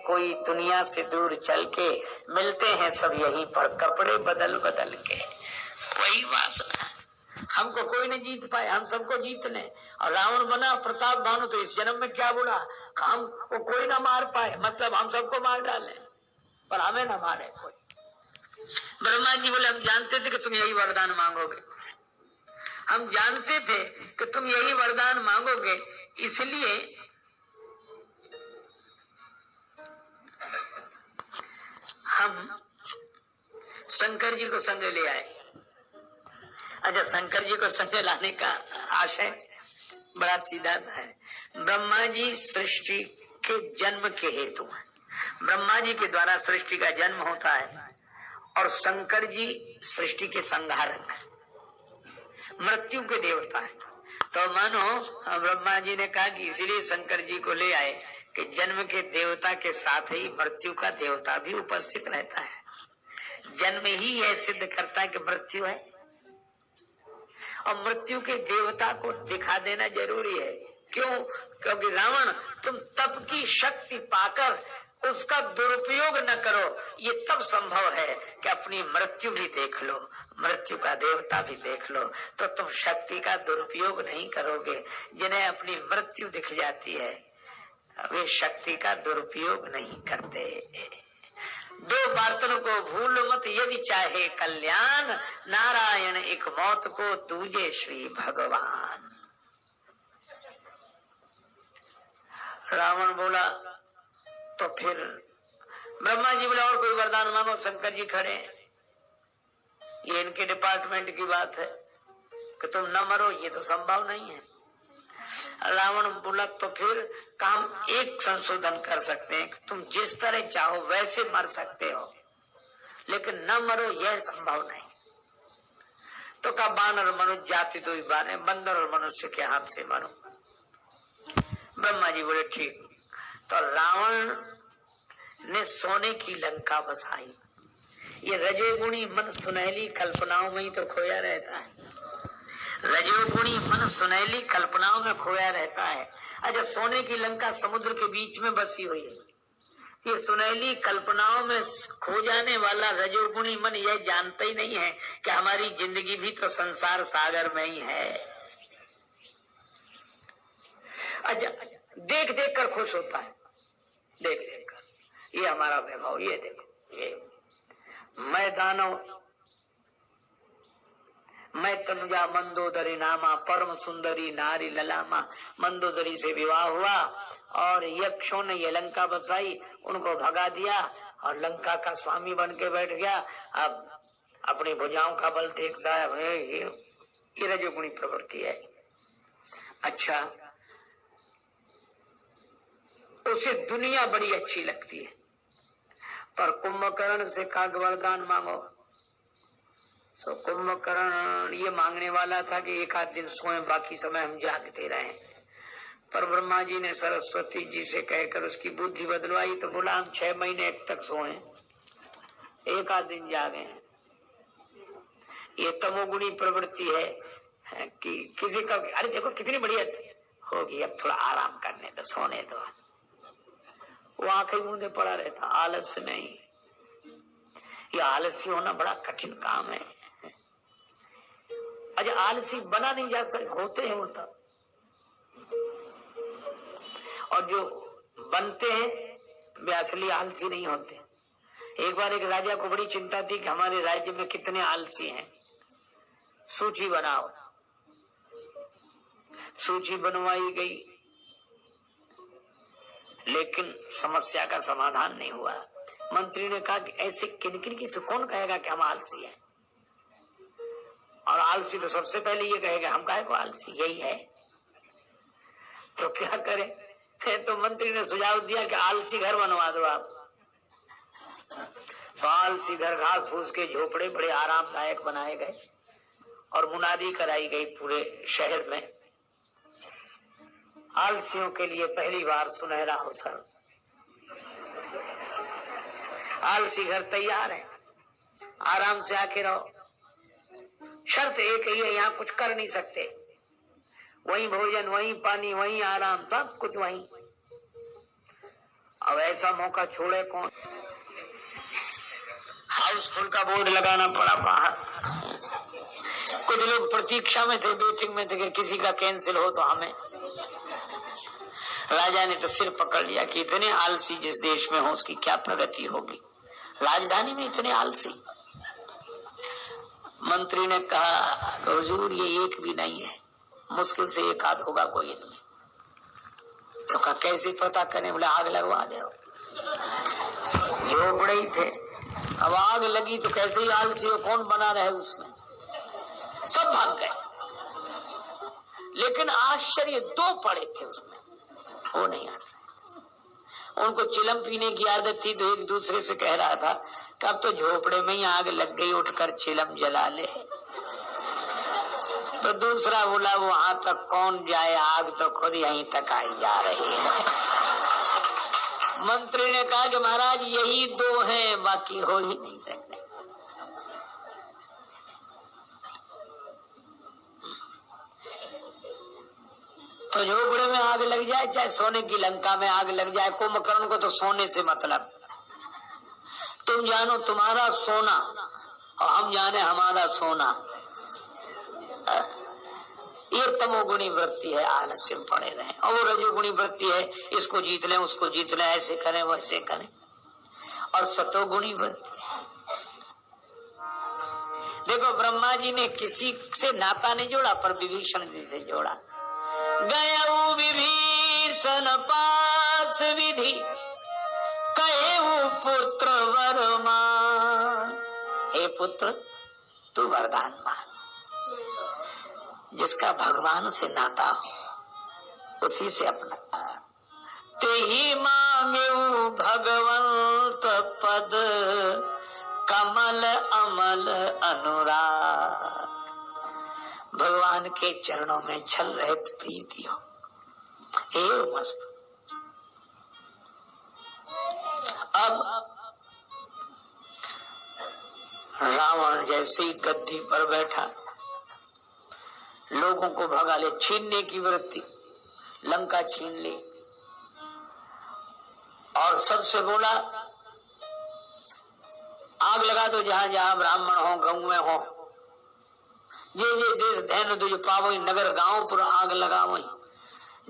कोई दुनिया से दूर चल के मिलते हैं सब यहीं पर कपड़े बदल बदल के। वही वासना, हमको कोई नहीं जीत पाए, हम सबको जीत ले। और रावण बना प्रताप भानु तो इस जन्म में क्या बोला, हमको कोई ना मार पाए, मतलब हम सबको मार डाले पर हमें ना मारे कोई। ब्रह्मा जी बोले हम जानते थे कि तुम यही वरदान मांगोगे, हम जानते थे कि तुम यही वरदान मांगोगे, इसलिए हम शंकर जी को संग ले आए। अच्छा, शंकर जी को संग लाने का आशय बड़ा सीधा है। ब्रह्मा जी सृष्टि के जन्म के हेतु हैं, ब्रह्मा जी के द्वारा सृष्टि का जन्म होता है और शंकर जी सृष्टि के संहारक, मृत्यु के देवता है। तो मानो ब्रह्मा जी ने कहा कि इसीलिए शंकर जी को ले आए कि जन्म के देवता के साथ ही मृत्यु का देवता भी उपस्थित रहता है। जन्म ही यह सिद्ध करता है कि मृत्यु है, और मृत्यु के देवता को दिखा देना जरूरी है। क्यों? क्योंकि रावण तुम तप की शक्ति पाकर उसका दुरुपयोग न करो, ये तब संभव है कि अपनी मृत्यु भी देख लो, मृत्यु का देवता भी देख लो, तो तुम शक्ति का दुरुपयोग नहीं करोगे। जिन्हें अपनी मृत्यु दिख जाती है वे शक्ति का दुरुपयोग नहीं करते। दो बर्तनों को भूल मत यदि चाहे कल्याण, नारायण एक मौत को दूजे श्री भगवान। रावण बोला तो फिर ब्रह्मा जी बोले और कोई वरदान मांगो। शंकर जी खड़े, ये इनके डिपार्टमेंट की बात है कि तुम न मरो, ये तो संभव नहीं है। रावण बोला तो फिर काम एक संशोधन कर सकते हैं कि तुम जिस तरह चाहो वैसे मर सकते हो, लेकिन न मरो यह संभव नहीं। तो कहा बानर मनुष्य जाति दो ही बार है, बंदर और मनुष्य के हाथ से मरो। ब्रह्मा जी बोले ठीक। तो रावण ने सोने की लंका बसाई। ये रजोगुणी मन सुनहली कल्पनाओं में ही तो खोया रहता है, रजोगुणी मन सुनहली कल्पनाओं में खोया रहता है। अच्छा, सोने की लंका समुद्र के बीच में बसी हुई है, ये सुनहली कल्पनाओं में खो जाने वाला रजोगुणी मन यह जानता ही नहीं है कि हमारी जिंदगी भी तो संसार सागर में ही है। अच्छा, देख देख कर खुश होता है, देख देख कर, ये हमारा वैभव, ये देखो, ये मैं दानव, मैं तनुजा मंदोदरी नामा, परम सुंदरी नारी ललामा। मंदोदरी से विवाह हुआ और यक्षों ने ये लंका बसाई, उनको भगा दिया और लंका का स्वामी बन के बैठ गया। अब अपनी भुजाओं का बल देखता है, ये रजोगुणी प्रवृत्ति है। अच्छा, उसे दुनिया बड़ी अच्छी लगती है, पर कुंभकर्ण से काग वरदान मांगो। सो कुंभकर्ण ये मांगने वाला था कि एक आध दिन सोए, बाकी समय हम जागते रहे। पर ब्रह्मा जी ने सरस्वती जी से कहकर उसकी बुद्धि बदलवाई, तो बोला हम 6 महीने तक सोए, एक आध दिन जागे। ये तमोगुणी प्रवृत्ति है कि किसी का, अरे देखो कितनी बढ़िया होगी, अब थोड़ा आराम करने दो, सोने दो। वो आंखें मूंदे पड़ा रहता, आलस्य नहीं। ये आलसी होना बड़ा कठिन काम है। अच्छा, आलसी बना नहीं जा सकते, होते हैं होता, और जो बनते हैं वे असली आलसी नहीं होते। एक बार एक राजा को बड़ी चिंता थी कि हमारे राज्य में कितने आलसी हैं, सूची बनाओ। सूची बनवाई गई, लेकिन समस्या का समाधान नहीं हुआ। मंत्री ने कहा कि ऐसे किन-किन की से कौन कहेगा कि हम आलसी हैं, और आलसी तो सबसे पहले ये कहेगा हम काहे को आलसी, यही है। तो क्या करें? तो मंत्री ने सुझाव दिया कि आलसी घर बनवा दो आप। तो आलसी घर घास फूस के झोपड़े बड़े आरामदायक बनाए गए और मुनादी कराई गई पूरे शहर में, आलसियों के लिए पहली बार सुनहरा अवसर। आलसी घर तैयार है, आराम से आके रहो। शर्त एक ही है, यहाँ कुछ कर नहीं सकते, वही भोजन, वही पानी, वही आराम, सब कुछ वही। अब ऐसा मौका छोड़े कौन। हाउसफुल का बोर्ड लगाना पड़ा बाहर। कुछ लोग प्रतीक्षा में थे, वेटिंग में थे कि किसी का कैंसिल हो तो हमें। राजा ने तो सिर पकड़ लिया कि इतने आलसी जिस देश में हो उसकी क्या प्रगति होगी, राजधानी में इतने आलसी। मंत्री ने कहा हुजूर ये एक भी नहीं है, मुश्किल से एक आध होगा कोई इनमें। तो कहा कैसे पता करें, बोले आग लगवा दे। झोपड़े ही थे, अब आग लगी तो कैसे ही आलसी हो, कौन बना रहे उसमें, सब भाग गए। लेकिन आश्चर्य दो पड़े थे उसमें, वो नहीं आ रहे। उनको चिलम पीने की आदत थी तो एक दूसरे से कह रहा था कि अब तो झोपड़े में ही आग लग गई, उठकर चिलम जला ले। तो दूसरा बोला वहां तक कौन जाए, आग तो खुद यहीं तक आई जा रही है। मंत्री ने कहा कि महाराज यही दो हैं, बाकी हो ही नहीं सकते। तो झोपड़े में आग लग जाए, चाहे सोने की लंका में आग लग जाए, कुंभकर्ण को तो सोने से मतलब। तुम जानो तुम्हारा सोना और हम जाने हमारा सोना। ये तमोगुणी वृत्ति है, आलस्य में पड़े रहे। और वो रजोगुणी वृत्ति है, इसको जीत लें उसको जीत लें, ऐसे करें वैसे करें। और सतोगुणी वृत्ति है। देखो ब्रह्मा जी ने किसी से नाता नहीं जोड़ा, पर विभीषण जी से जोड़ा। गया विभीषण पास विधि कहे पुत्र वरमान। हे पुत्र तू वरदान मान, जिसका भगवान से नाता हो उसी से अपना। ते ही मांगे भगवंत पद कमल अमल अनुराग। भगवान के चरणों में छल रहित प्रीति हो, हे मस्त। अब रावण जैसे ही गद्दी पर बैठा, लोगों को भगा ले, छीनने की वृत्ति, लंका छीन ली। और सबसे बोला आग लगा दो जहां जहां ब्राह्मण हो, गऊ में हो, जे देश धैर्य तुझे पावो, नगर गांव पर आग लगा वही।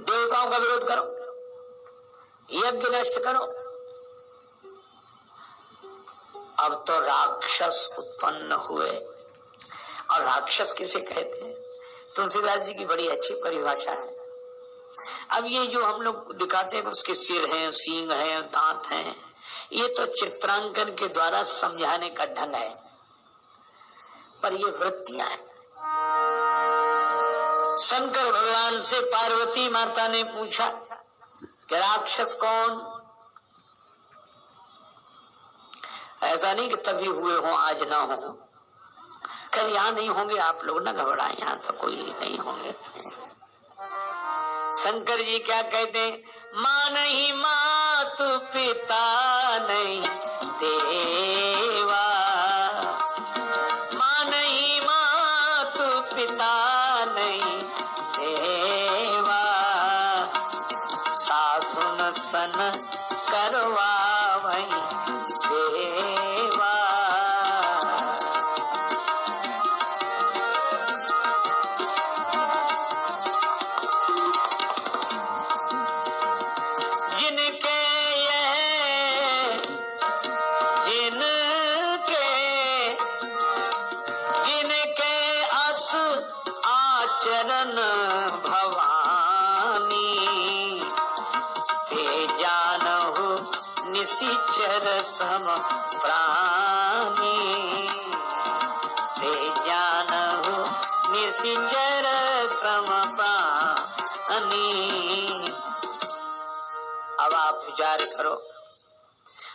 देवताओं का विरोध करो, यज्ञ नष्ट करो। अब तो राक्षस उत्पन्न हुए। और राक्षस किसे कहते हैं? तुलसीदास जी की बड़ी अच्छी परिभाषा है। अब ये जो हम लोग दिखाते हैं उसके सिर हैं, सींग हैं, दांत हैं, ये तो चित्रांकन के द्वारा समझाने का ढंग है, पर ये वृत्तियां हैं। शंकर भगवान से पार्वती माता ने पूछा कि राक्षस कौन? ऐसा नहीं कि तभी हुए हो आज ना हो, कल यहाँ नहीं होंगे, आप लोग ना घबराएं, यहाँ तो कोई नहीं होंगे। शंकर जी क्या कहते हैं? माँ नहीं मात पिता नहीं देवा, माँ नहीं मात पिता नहीं देवा, साधुन सन करवा वही सेवा। चरण भवानी ते जानहु निशिचर सम प्राणी, ते जानहु निशिचर सम प्राणी। अब आप विचार करो,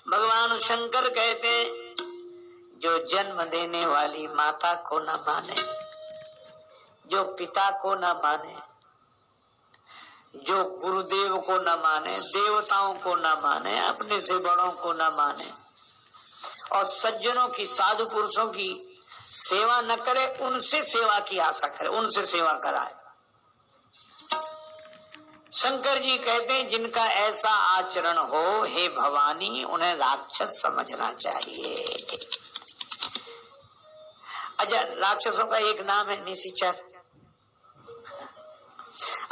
भगवान शंकर कहते हैं जो जन्म देने वाली माता को न माने, जो पिता को न माने, जो गुरुदेव को न माने, देवताओं को न माने, अपने से बड़ों को न माने, और सज्जनों की, साधु पुरुषों की सेवा न करे, उनसे सेवा की आशा करे, उनसे सेवा कराए, शंकर जी कहते हैं जिनका ऐसा आचरण हो, हे भवानी, उन्हें राक्षस समझना चाहिए। अच्छा, राक्षसों का एक नाम है निशाचर।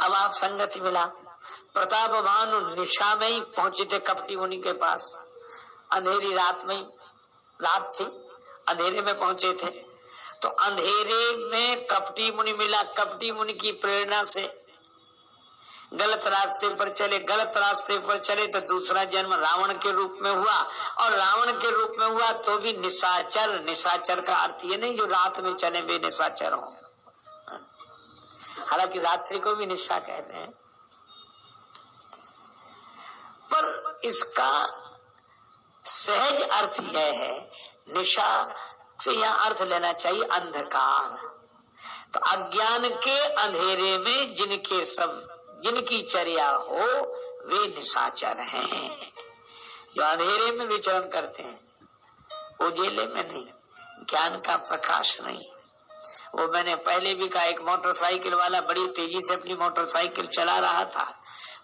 अब आप संगति मिला, प्रताप भानु निशा में ही पहुंचे थे कपटी मुनि के पास, अंधेरी रात में, रात थी, अंधेरे में पहुंचे थे। तो अंधेरे में कपटी मुनि मिला, कपटी मुनि की प्रेरणा से गलत रास्ते पर चले, गलत रास्ते पर चले तो दूसरा जन्म रावण के रूप में हुआ, और रावण के रूप में हुआ तो भी निशाचर। निशाचर का अर्थ ये नहीं जो रात में चले वे निशाचर हो, हालांकि रात्रि को भी निशा कहते हैं, पर इसका सहज अर्थ यह है, निशा से यह अर्थ लेना चाहिए अंधकार। तो अज्ञान के अंधेरे में जिनकी चर्या हो वे निशाचर हैं, जो अंधेरे में विचरण करते हैं, उजेले में नहीं, ज्ञान का प्रकाश नहीं। वो मैंने पहले भी कहा, एक मोटरसाइकिल वाला बड़ी तेजी से अपनी मोटरसाइकिल चला रहा था,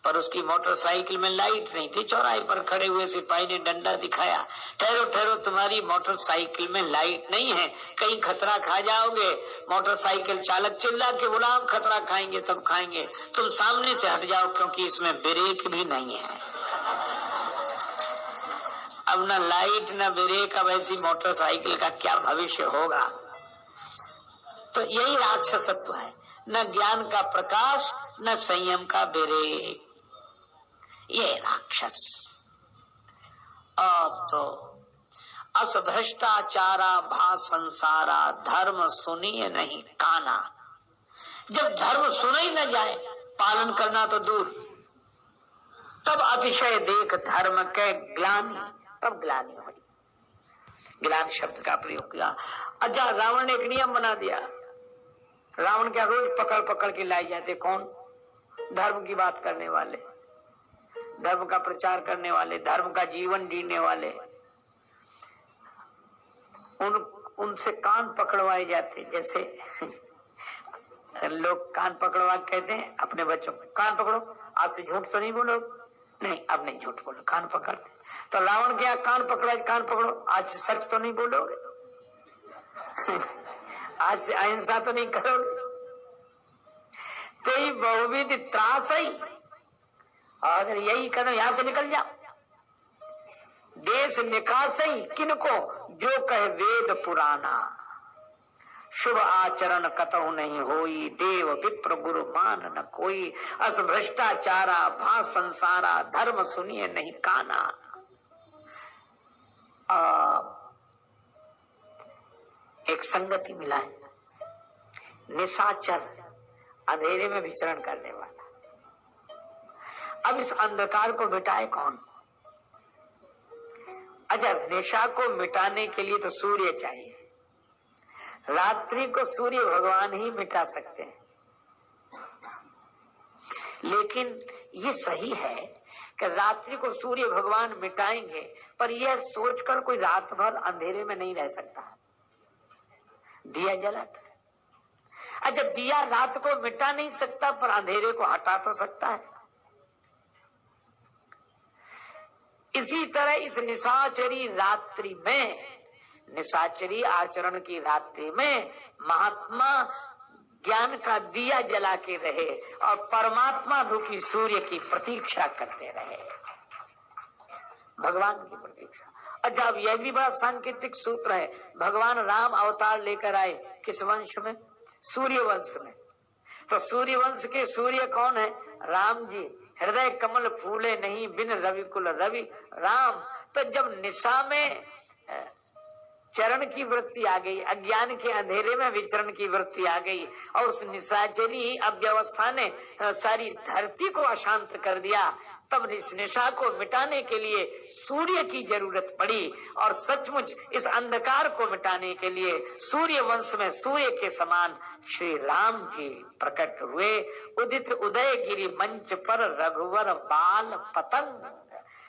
पर उसकी मोटरसाइकिल में लाइट नहीं थी। चौराहे पर खड़े हुए सिपाही ने डंडा दिखाया, ठहरो ठहरो, तुम्हारी मोटरसाइकिल में लाइट नहीं है, कहीं खतरा खा जाओगे। मोटरसाइकिल चालक चिल्ला के बोला, हम खतरा खाएंगे तब खाएंगे, तुम सामने से हट जाओ क्योंकि इसमें ब्रेक भी नहीं है। अब न लाइट न ब्रेक, अब ऐसी मोटरसाइकिल का क्या भविष्य होगा। तो यही राक्षसत्व है, न ज्ञान का प्रकाश न संयम का ब्रेक, ये राक्षस। अब तो अस भ्रष्टाचारा भा संसारा, धर्म सुनिए नहीं काना। जब धर्म सुना ही न जाए, पालन करना तो दूर, तब अतिशय देख धर्म के ग्लानि, तब ग्लानि हुई। ग्लान शब्द का प्रयोग किया। अच्छा, रावण ने एक नियम बना दिया। रावण क्या रोज पकड़ पकड़ के लाई जाते, कौन? धर्म की बात करने वाले, धर्म का प्रचार करने वाले, धर्म का जीवन जीने वाले, उनसे कान पकड़वाए जाते। जैसे लोग कान पकड़वा कहते हैं अपने बच्चों को, कान पकड़ो, आज से झूठ तो नहीं बोलो, नहीं अब नहीं झूठ बोलो, कान पकड़ते। तो रावण क्या कान पकड़ा, कान पकड़ो, आज से सच तो नहीं बोलोगे, आज से अहिंसा तो नहीं करोगे, तेरी बहुविध त्रास ही, अगर यही करो यहां से निकल जाओ। देश निकास ही किनको, जो कहे वेद पुराना, शुभ आचरण कतहु नहीं होई, देव विप्र गुरु मान न कोई, अस भ्रष्टाचारा भा संसारा, धर्म सुनिए नहीं काना। एक संगति मिला है, निशाचर, अंधेरे में विचरण करने वाला। अब इस अंधकार को मिटाए कौन? अच्छा, निशा को मिटाने के लिए तो सूर्य चाहिए। रात्रि को सूर्य भगवान ही मिटा सकते हैं, लेकिन ये सही है कि रात्रि को सूर्य भगवान मिटाएंगे, पर यह सोचकर कोई रात भर अंधेरे में नहीं रह सकता। दिया जलाता है। अच्छा, दिया रात को मिटा नहीं सकता, पर अंधेरे को हटा तो सकता है। इसी तरह इस निशाचरी रात्रि में, निशाचरी आचरण की रात्रि में महात्मा ज्ञान का दिया जला के रहे और परमात्मा रूपी सूर्य की प्रतीक्षा करते रहे, भगवान की प्रतीक्षा। अच्छा, अब यह भी बड़ा सांकेतिक सूत्र है। भगवान राम अवतार लेकर आए किस वंश में? सूर्य वंश में। तो सूर्य वंश के सूर्य कौन है? राम जी। हृदय कमल फूले नहीं बिन रवि कुल रवि राम। तो जब निशा में चरण की वृत्ति आ गई, अज्ञान के अंधेरे में विचरण की वृत्ति आ गई, और उस निशाचरी अव्यवस्था ने सारी धरती को अशांत कर दिया, तब इस निशा को मिटाने के लिए सूर्य की जरूरत पड़ी। और सचमुच इस अंधकार को मिटाने के लिए सूर्य वंश में सूर्य के समान श्री राम जी प्रकट हुए। उदित उदय गिरी मंच पर रघुवर बाल पतंग,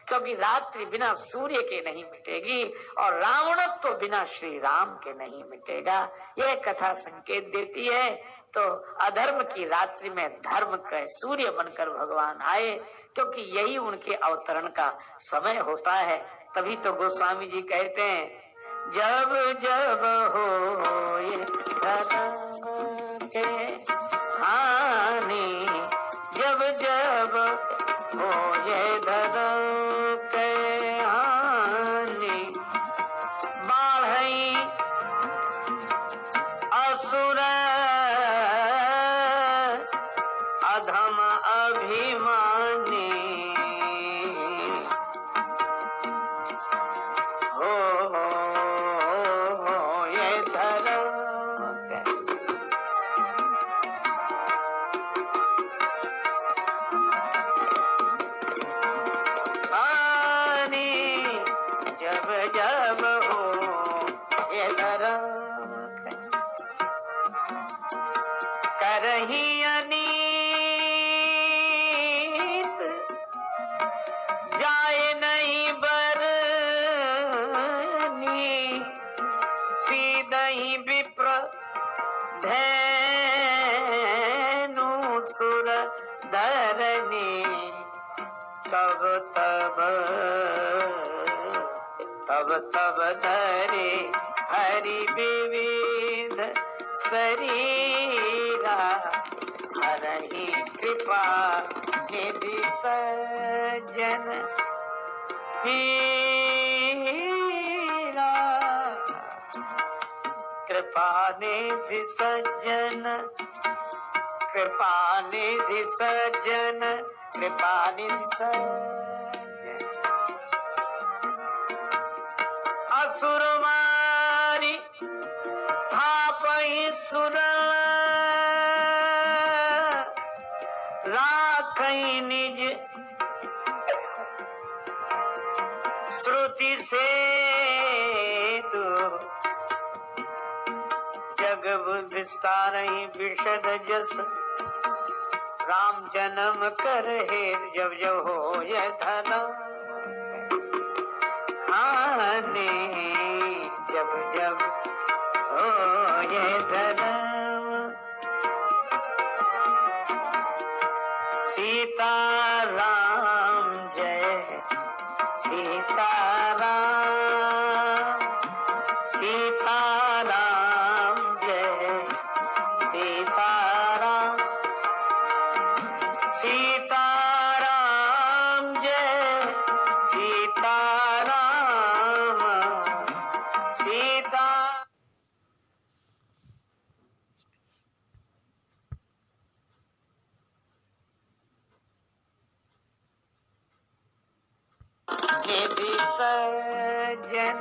क्योंकि रात्रि बिना सूर्य के नहीं मिटेगी और रावणत्व तो बिना श्री राम के नहीं मिटेगा। यह कथा संकेत देती है। तो अधर्म की रात्रि में धर्म का सूर्य बनकर भगवान आए, क्योंकि यही उनके अवतरण का समय होता है। तभी तो गोस्वामी जी कहते हैं, जब जब हो ये धर्म के हानि, जब जब हो ये धर्म के हानि, बाढ़ई असुर अधम अभिमानी, ये धर्म के हानि, जब जब हो ये धर्म के करही अनीत, जाए नहीं बरनी, सीधही विप्र धेनु सुर धरनी, तब तब धरे हरि विविध शरीरा, हरहि कृपा निधि सज्जन पीरा, कृपा निधि सज्जन, कृपा निधि सज्जन, कृपा निधि सज्जन। असुर मारी थापहि सुर, राखई निज श्रुति से तू, जग विस्तारहि विशद जस, राम जन्म कर हे जब जब हो ये धर्म हानि, जब जब हो ये धर्म। सीताराम जय सीताराम, सीताराम जय सीताराम, सीताराम जय सीताराम, सीता। निधि सज्जन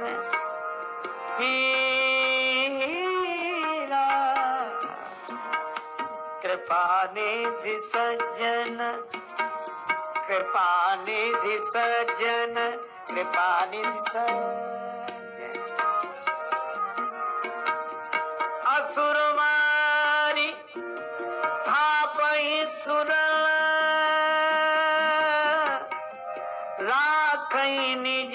पीरा, कृपा निधि सज्जन, कृपा निधि सज्जन, कृपा निधि सज्जन। असुर मारी थापहि सुर, राखई निज